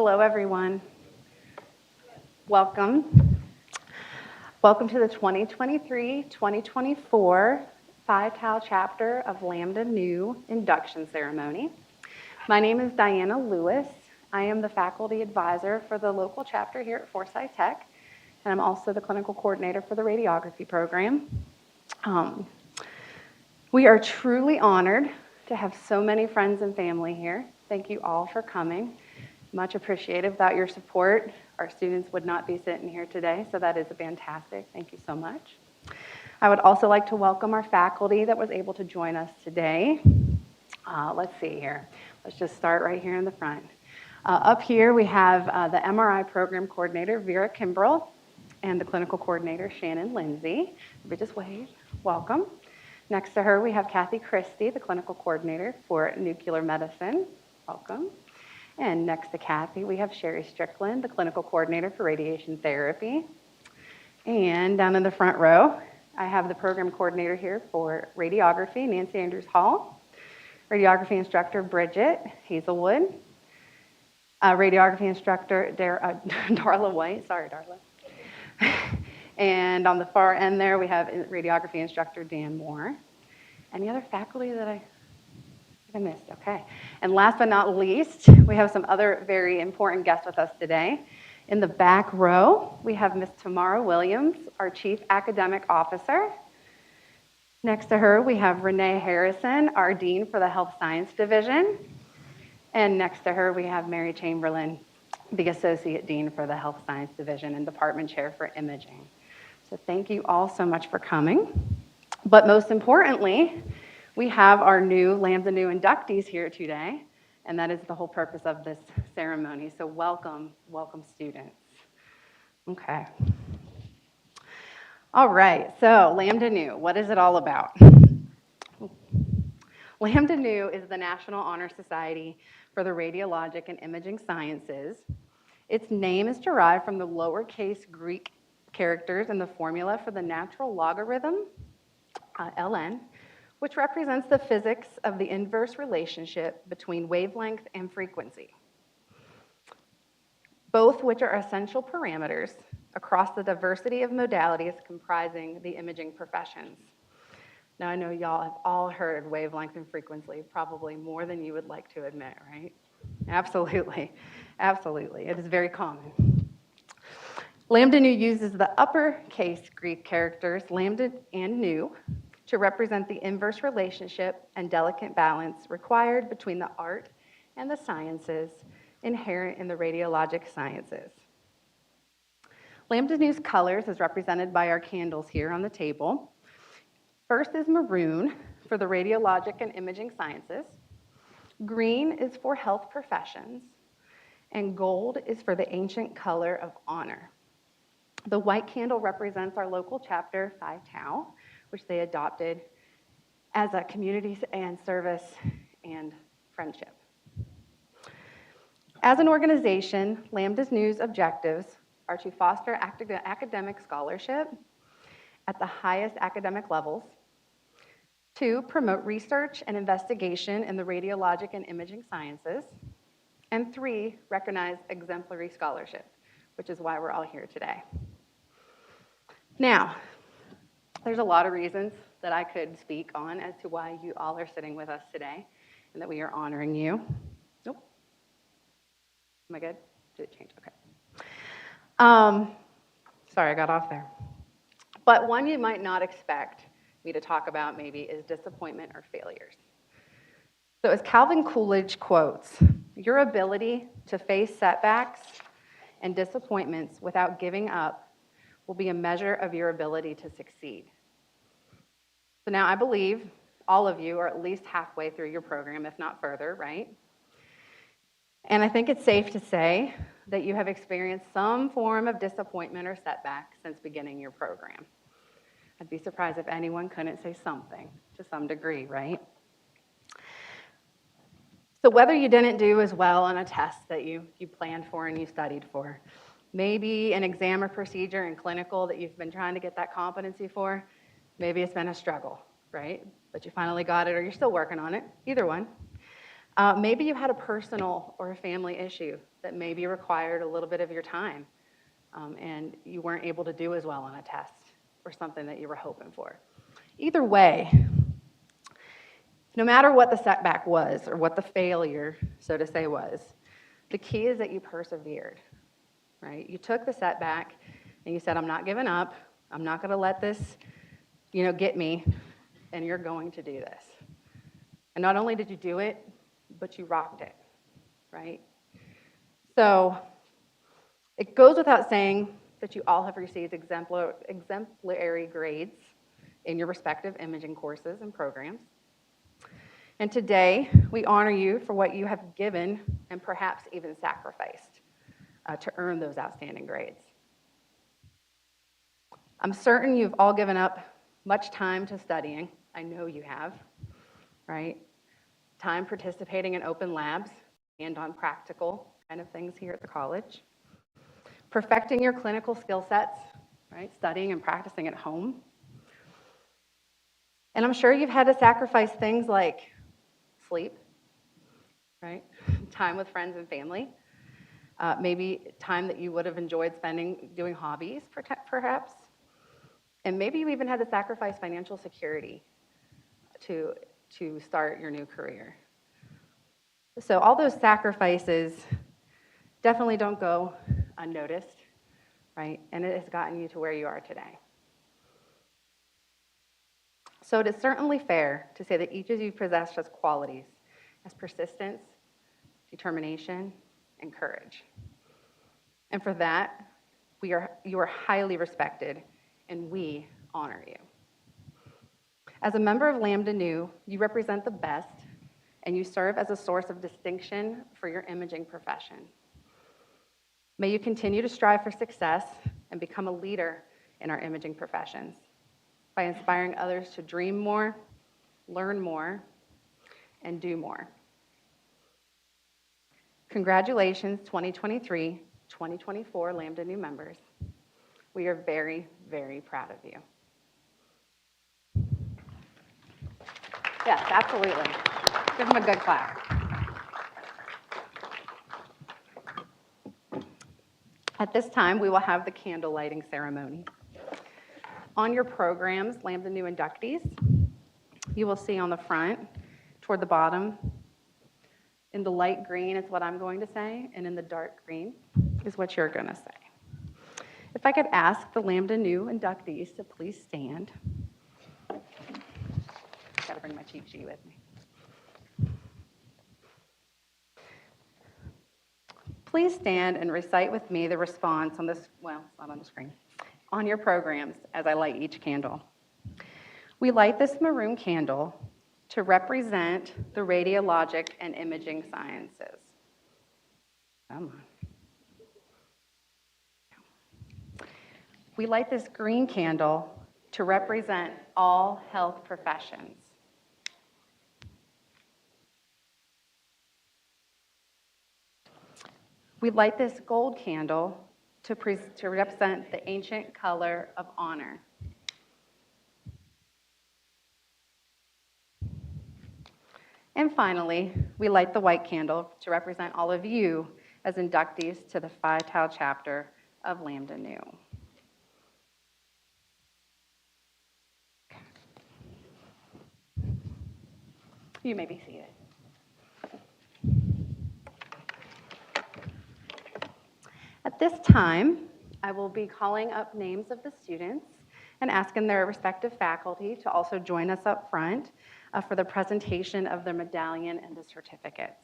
Hello, everyone. Welcome. Welcome to the 2023-2024 Phi Tau chapter of Lambda Nu induction ceremony. My name is Diana Lewis. I am the faculty advisor for the local chapter here at Forsyth Tech, and I'm also the clinical coordinator for the radiography program. We are truly honored to have so many friends and family here. Thank you all for coming. Much appreciated. Without your support, our students would not be sitting here today, so that is fantastic. Thank you so much. I would also like to welcome our faculty that was able to join us today. Let's see here. Let's just start right here in the front. Up here, we have the MRI program coordinator, Vera Kimbrell, and the clinical coordinator, Shannon Lindsay. We just wave. Welcome. Next to her, we have Kathy Christie, the clinical coordinator for nuclear medicine. Welcome. And next to Kathy, we have Sherry Strickland, the clinical coordinator for radiation therapy. And down in the front row, I have the program coordinator here for radiography, Nancy Andrews Hall, radiography instructor, Bridget Hazelwood, radiography instructor, Darla White. Sorry, Darla. And on the far end there, we have radiography instructor, Dan Moore. Any other faculty that I missed? Okay. And last but not least, we have some other very important guests with us today. In the back row, we have Ms. Tamara Williams, our Chief Academic Officer. Next to her, we have Renee Harrison, our Dean for the Health Science Division. And next to her, we have Mary Chamberlain, the Associate Dean for the Health Science Division and Department Chair for Imaging. So thank you all so much for coming. But most importantly, we have our new Lambda Nu inductees here today, and that is the whole purpose of this ceremony. So welcome, welcome students. Okay. All right, so Lambda Nu, what is it all about? Lambda Nu is the National Honor Society for the Radiologic and Imaging Sciences. Its name is derived from the lowercase Greek characters in the formula for the natural logarithm, ln, which represents the physics of the inverse relationship between wavelength and frequency, both which are essential parameters across the diversity of modalities comprising the imaging professions. Now, I know y'all have all heard wavelength and frequency, probably more than you would like to admit, right? Absolutely, absolutely. It is very common. Lambda Nu uses the uppercase Greek characters lambda and nu to represent the inverse relationship and delicate balance required between the art and the sciences inherent in the radiologic sciences. Lambda Nu's colors is represented by our candles here on the table. First is maroon for the radiologic and imaging sciences. Green is for health professions. And gold is for the ancient color of honor. The white candle represents our local chapter, Phi Tau, which they adopted as a community and service and friendship. As an organization, Lambda Nu's objectives are to foster academic scholarship at the highest academic levels, to promote research and investigation in the radiologic and imaging sciences, and 3, recognize exemplary scholarship, which is why we're all here today. Now, there's a lot of reasons that I could speak on as to why you all are sitting with us today and that we are honoring you. Nope. Am I good? Did it change? Okay. Sorry, I got off there. But one you might not expect me to talk about maybe is disappointment or failures. So as Calvin Coolidge quotes, your ability to face setbacks and disappointments without giving up will be a measure of your ability to succeed. So now I believe all of you are at least halfway through your program, if not further, right? And I think it's safe to say that you have experienced some form of disappointment or setback since beginning your program. I'd be surprised if anyone couldn't say something to some degree, right? So whether you didn't do as well on a test that you planned for and you studied for, maybe an exam or procedure in clinical that you've been trying to get that competency for, maybe it's been a struggle, right? But you finally got it or you're still working on it, either one. Maybe you had a personal or a family issue that maybe required a little bit of your time, and you weren't able to do as well on a test or something that you were hoping for. Either way, no matter what the setback was or what the failure, so to say, was, the key is that you persevered, right? You took the setback and you said, I'm not giving up. I'm not going to let this, get me, and you're going to do this. And not only did you do it, but you rocked it, right? So it goes without saying that you all have received exemplary grades in your respective imaging courses and programs. And today, we honor you for what you have given and perhaps even sacrificed to earn those outstanding grades. I'm certain you've all given up much time to studying. I know you have, right? Time participating in open labs and on practical kind of things here at the college. Perfecting your clinical skill sets, right? Studying and practicing at home. And I'm sure you've had to sacrifice things like sleep, right? Time with friends and family. Maybe time that you would have enjoyed spending doing hobbies, perhaps. And maybe you even had to sacrifice financial security to start your new career. So all those sacrifices definitely don't go unnoticed, right? And it has gotten you to where you are today. So it is certainly fair to say that each of you possess such qualities as persistence, determination, and courage. And for that, you are highly respected, and we honor you. As a member of Lambda Nu, you represent the best, and you serve as a source of distinction for your imaging profession. May you continue to strive for success and become a leader in our imaging professions by inspiring others to dream more, learn more, and do more. Congratulations, 2023-2024 Lambda Nu members. We are very, very proud of you. Yes, absolutely. Give them a good clap. At this time, we will have the candle lighting ceremony. On your programs, Lambda Nu inductees, you will see on the front, toward the bottom, in the light green is what I'm going to say, and in the dark green is what you're going to say. If I could ask the Lambda Nu inductees to please stand. Got to bring my cheat sheet with me. Please stand and recite with me the response on this, well, it's not on the screen, on your programs as I light each candle. We light this maroon candle to represent the radiologic and imaging sciences. Come on. We light this green candle to represent all health professions. We light this gold candle to represent the ancient color of honor. And finally, we light the white candle to represent all of you as inductees to the Phi Tau chapter of Lambda Nu. You may be seated. At this time, I will be calling up names of the students and asking their respective faculty to also join us up front for the presentation of their medallion and the certificates.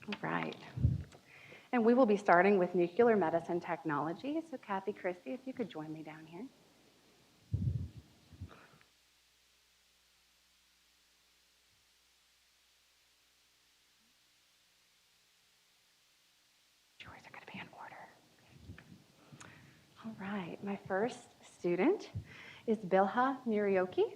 All right. And we will be starting with nuclear medicine technology. So Kathy, Christy, if you could join me down here. Yours are going to be in order. All right. My first student is Bilha Nirioki.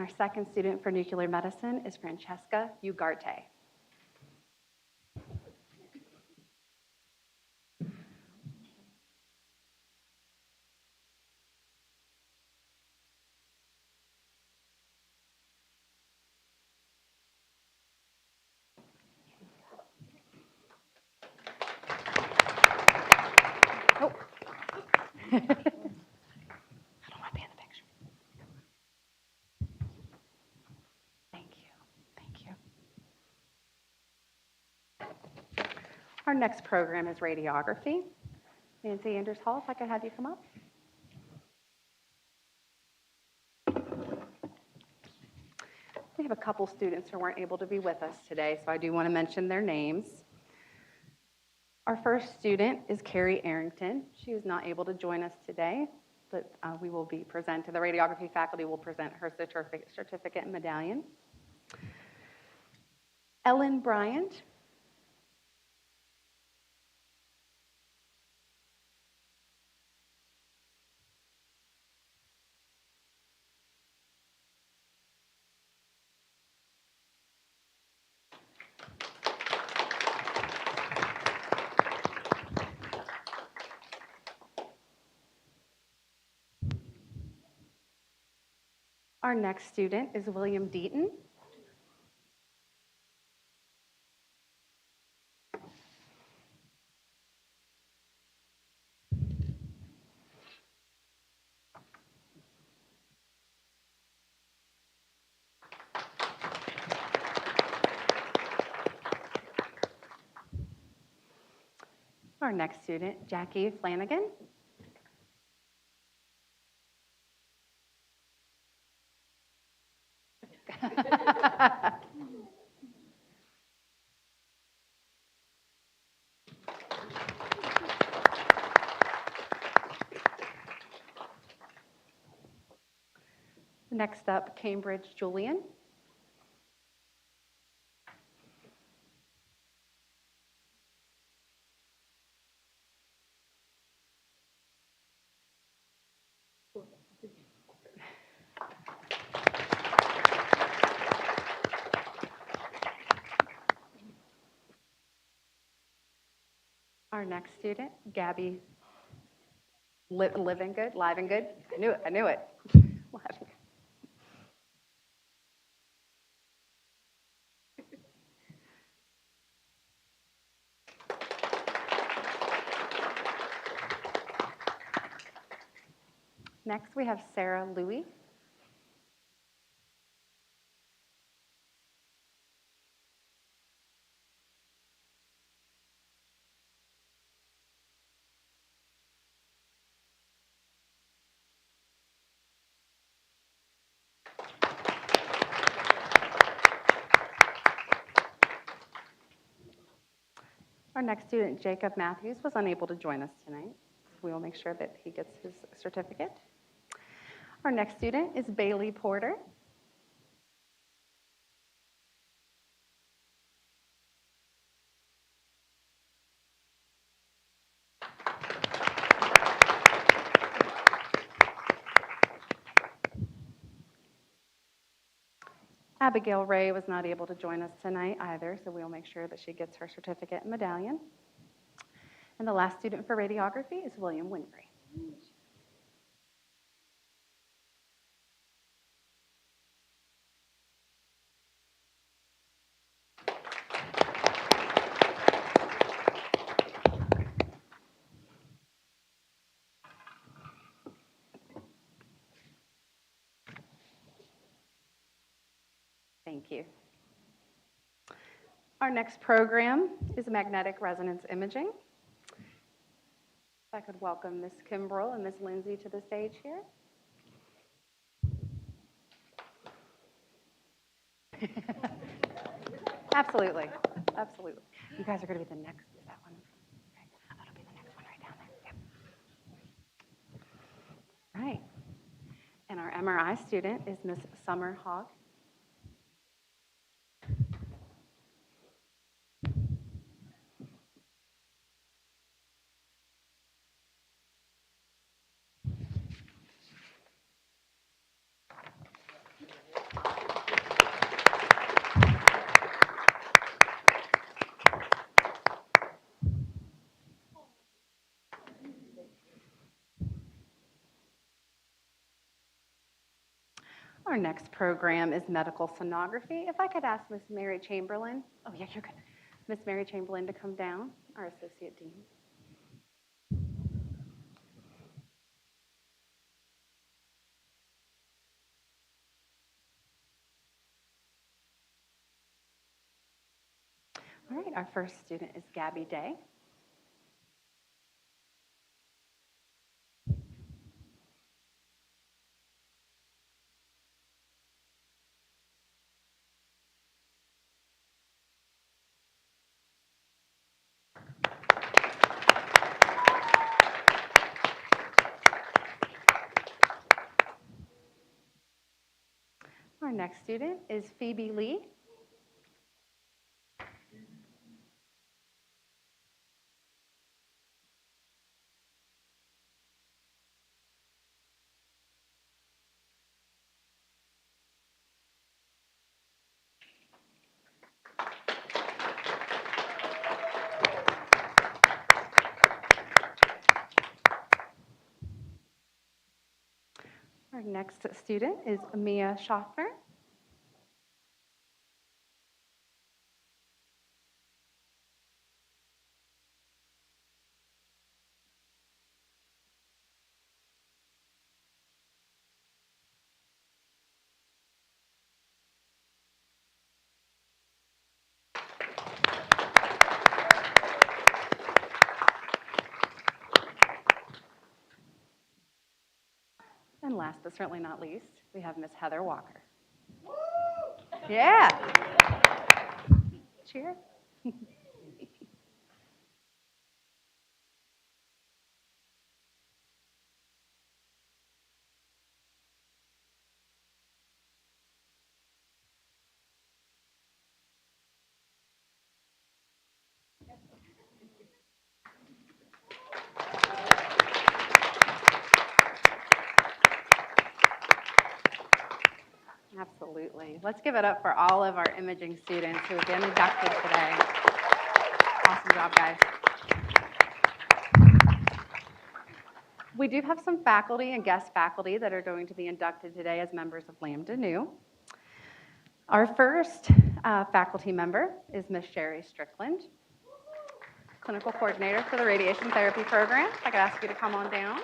our second student for nuclear medicine is Francesca Ugarte. Oh. I don't want to be in the picture. Thank you. Thank you. Our next program is radiography. Nancy Anders Hall, if I could have you come up. We have a couple students who weren't able to be with us today, so I do want to mention their names. Our first student is Carrie Arrington. She is not able to join us today, but we will be presenting, the radiography faculty will present her certificate and medallion. Ellen Bryant. Our next student is William Deaton. Our next student, Jackie Flanagan. Next up, Cambridge Julian. Our next student, Gabby Livingood. I knew it. Livingood. Next, we have Sarah Louie. Our next student, Jacob Matthews, was unable to join us tonight. We will make sure that he gets his certificate. Our next student is Bailey Porter. Abigail Ray was not able to join us tonight either, so we'll make sure that she gets her certificate and medallion. And the last student for radiography is William Winfrey. Thank you. Our next program is magnetic resonance imaging. If I could welcome Ms. Kimbrell and Ms. Lindsay to the stage here. Absolutely. You guys are going to be the next, is that one? Okay. That'll be the next one right down there. Yep. Right. And our MRI student is Ms. Summer Hogg. Our next program is medical sonography. If I could ask Miss Mary Chamberlain, oh yeah, you're good. Miss Mary Chamberlain to come down, our Associate Dean. All right, our first student is Gabby Day. Our next student is Phoebe Lee. Our next student is Mia Schaffner. And last but certainly not least, we have Miss Heather Walker. Yeah. Cheer. Absolutely. Let's give it up for all of our imaging students who have been inducted today. Awesome job, guys. We do have some faculty and guest faculty that are going to be inducted today as members of Lambda Nu. Our first faculty member is Miss Sherry Strickland, clinical coordinator for the radiation therapy program. If I could ask you to come on down.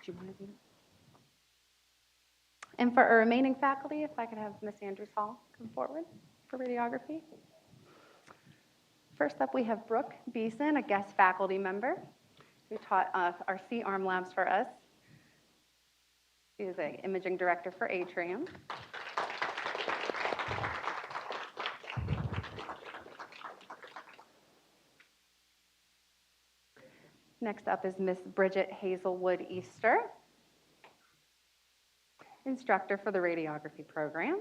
Do you want to do? And for our remaining faculty, if I could have Miss Andrews Hall come forward for radiography. First up, we have Brooke Beeson, a guest faculty member who taught our C-arm labs for us. She is an imaging director for Atrium. Next up is Miss Bridget Hazelwood Easter, instructor for the radiography program.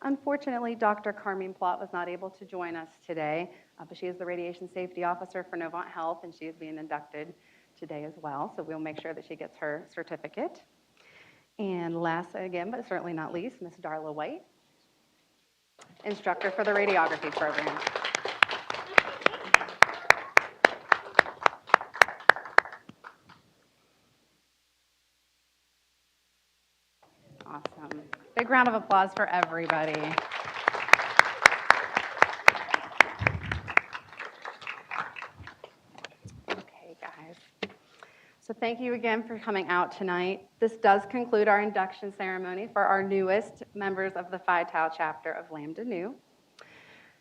Unfortunately, Dr. Carmine Plott was not able to join us today, but she is the radiation safety officer for Novant Health, and she is being inducted today as well, so we'll make sure that she gets her certificate. And last, again, but certainly not least, Miss Darla White, instructor for the radiography program. Awesome. Big round of applause for everybody. Okay, guys. So thank you again for coming out tonight. This does conclude our induction ceremony for our newest members of the Phi Tau chapter of Lambda Nu.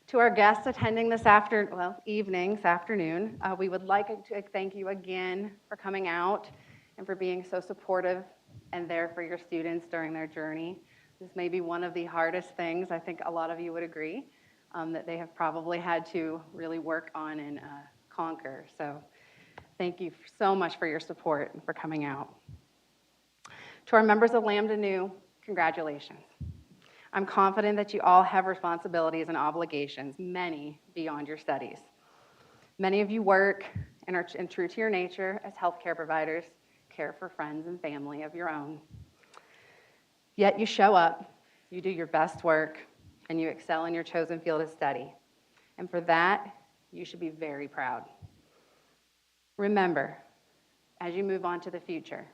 To our guests attending this afternoon, we would like to thank you again for coming out and for being so supportive and there for your students during their journey. This may be one of the hardest things, I think a lot of you would agree, that they have probably had to really work on and conquer. So thank you so much for your support and for coming out. To our members of Lambda Nu, Congratulations. I'm confident that you all have responsibilities and obligations, many beyond your studies. Many of you work and are true to your nature as healthcare providers, care for friends and family of your own. Yet you show up, you do your best work, and you excel in your chosen field of study. And for that, you should be very proud. Remember, as you move on to the future,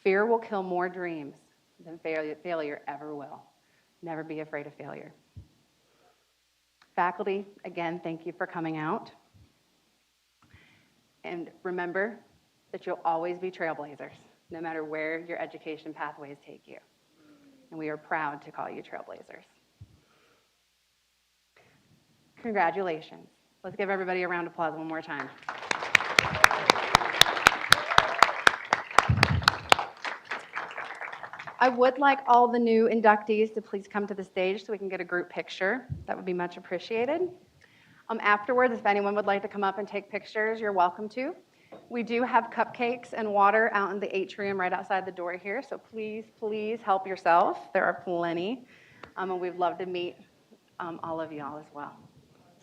fear will kill more dreams than failure ever will. Never be afraid of failure. Faculty, again, thank you for coming out. And remember that you'll always be trailblazers, no matter where your education pathways take you. And we are proud to call you trailblazers. Congratulations. Let's give everybody a round of applause one more time. I would like all the new inductees to please come to the stage so we can get a group picture. That would be much appreciated. Afterwards, if anyone would like to come up and take pictures, you're welcome to. We do have cupcakes and water out in the atrium right outside the door here, so please, please help yourself. There are plenty, and we'd love to meet all of y'all as well.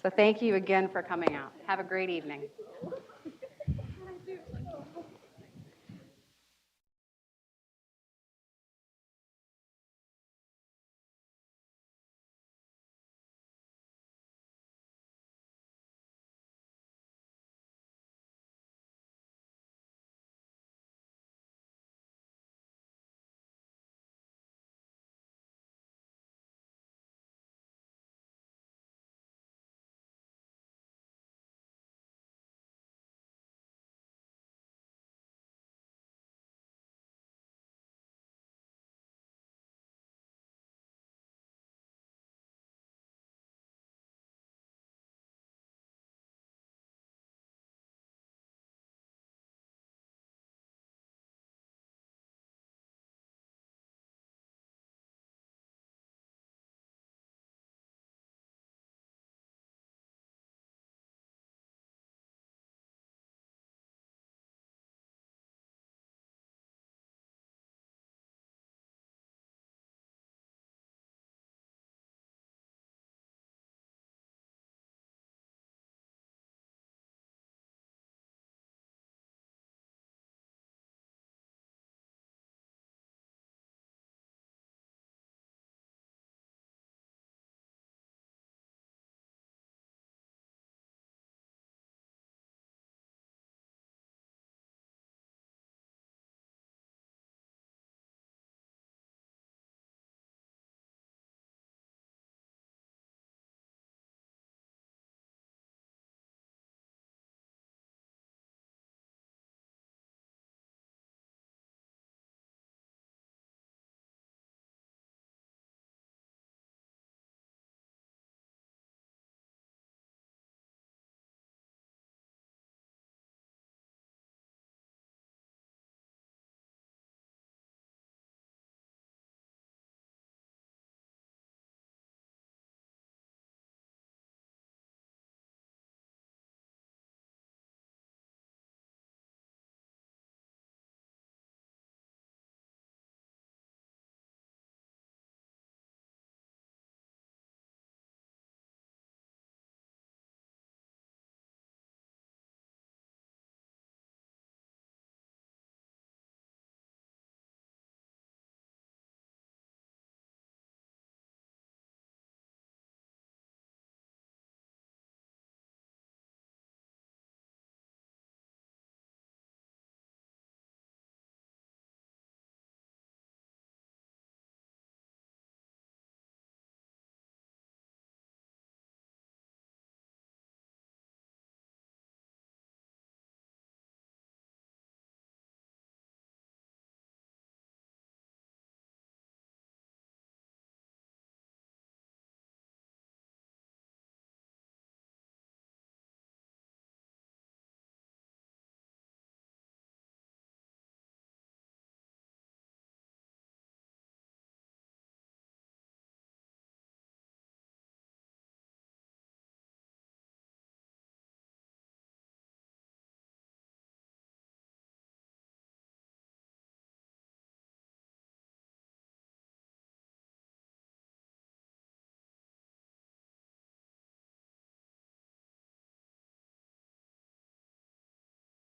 So thank you again for coming out. Have a great evening.